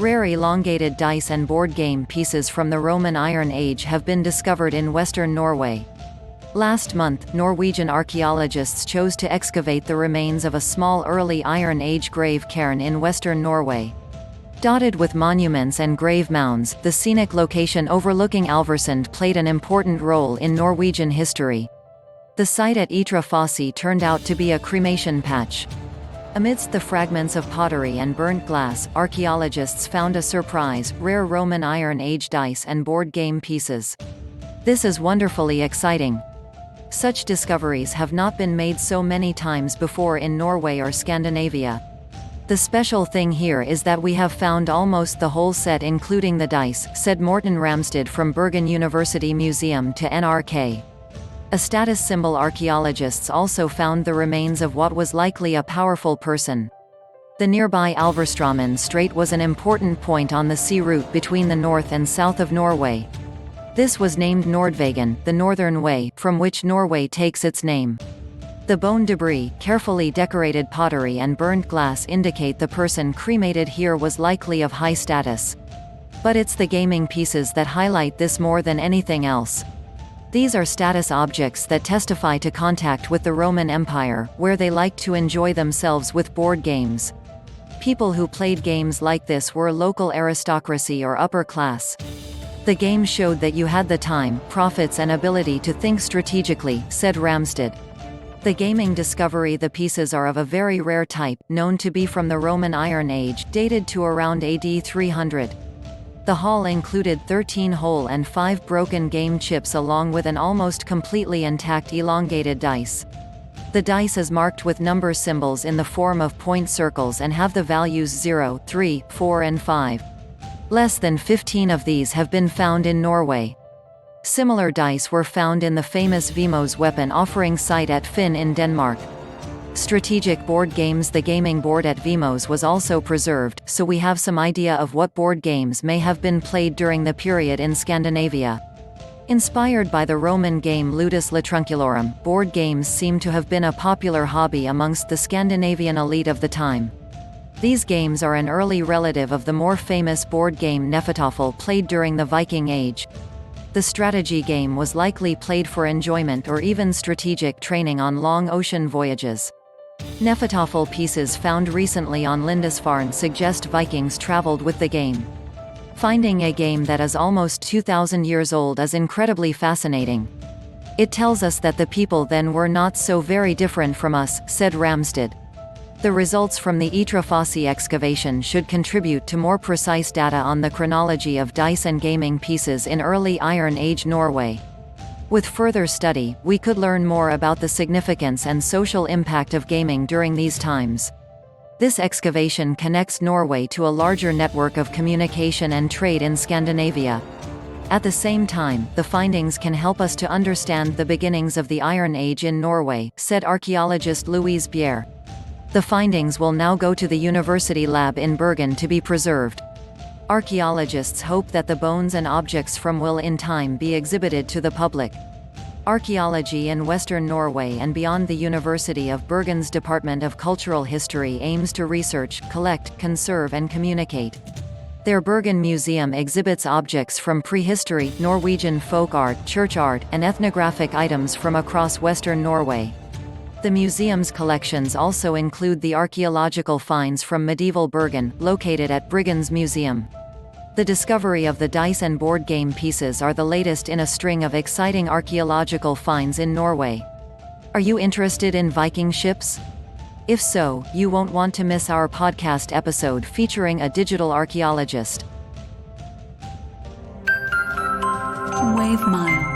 Rare elongated dice and board game pieces from the Roman Iron Age have been discovered in western Norway. Last month, Norwegian archaeologists chose to excavate the remains of a small early Iron Age grave cairn in western Norway. Dotted with monuments and grave mounds, the scenic location overlooking Alversund played an important role in Norwegian history. The site at Ytre Fosse turned out to be a cremation patch. Amidst the fragments of pottery and burnt glass, archaeologists found a surprise, rare Roman Iron Age dice and board game pieces. This is wonderfully exciting. Such discoveries have not been made so many times before in Norway or Scandinavia. The special thing here is that we have found almost the whole set including the dice, said Morten Ramstad from Bergen University Museum to NRK. A status symbol. Archaeologists also found the remains of what was likely a powerful person. The nearby Alverstraumen Strait was an important point on the sea route between the north and south of Norway. This was named Nordvegen, the Northern Way, from which Norway takes its name. The bone debris, carefully decorated pottery and burned glass indicate the person cremated here was likely of high status. But it's the gaming pieces that highlight this more than anything else. These are status objects that testify to contact with the Roman Empire, where they liked to enjoy themselves with board games. People who played games like this were local aristocracy or upper class. The game showed that you had the time, profits and ability to think strategically, said Ramstad. The gaming discovery. The pieces are of a very rare type, known to be from the Roman Iron Age, dated to around AD 300. The haul included 13 whole and 5 broken game chips along with an almost completely intact elongated dice. The dice is marked with number symbols in the form of point circles and have the values 0, 3, 4 and 5. Less than 15 of these have been found in Norway. Similar dice were found in the famous Vimos weapon offering site at Finn in Denmark. Strategic board games. The gaming board at Vimos was also preserved, so we have some idea of what board games may have been played during the period in Scandinavia. Inspired by the Roman game Ludus Latrunculorum, board games seem to have been a popular hobby amongst the Scandinavian elite of the time. These games are an early relative of the more famous board game Hnefatafl played during the Viking Age. The strategy game was likely played for enjoyment or even strategic training on long ocean voyages. Hnefatafl pieces found recently on Lindisfarne suggest Vikings traveled with the game. Finding a game that is almost 2,000 years old is incredibly fascinating. It tells us that the people then were not so very different from us, said Ramstad. The results from the Ytre Fosse excavation should contribute to more precise data on the chronology of dice and gaming pieces in early Iron Age Norway. With further study, we could learn more about the significance and social impact of gaming during these times. This excavation connects Norway to a larger network of communication and trade in Scandinavia. At the same time, the findings can help us to understand the beginnings of the Iron Age in Norway, said archaeologist Louise Bjerre. The findings will now go to the university lab in Bergen to be preserved. Archaeologists hope that the bones and objects from will in time be exhibited to the public. Archaeology in Western Norway and beyond. The University of Bergen's Department of Cultural History aims to research, collect, conserve and communicate. Their Bergen Museum exhibits objects from prehistory, Norwegian folk art, church art, and ethnographic items from across Western Norway. The museum's collections also include the archaeological finds from medieval Bergen, located at Bryggens Museum. The discovery of the dice and board game pieces are the latest in a string of exciting archaeological finds in Norway. Are you interested in Viking ships? If so, you won't want to miss our podcast episode featuring a digital archaeologist. Wave Mile.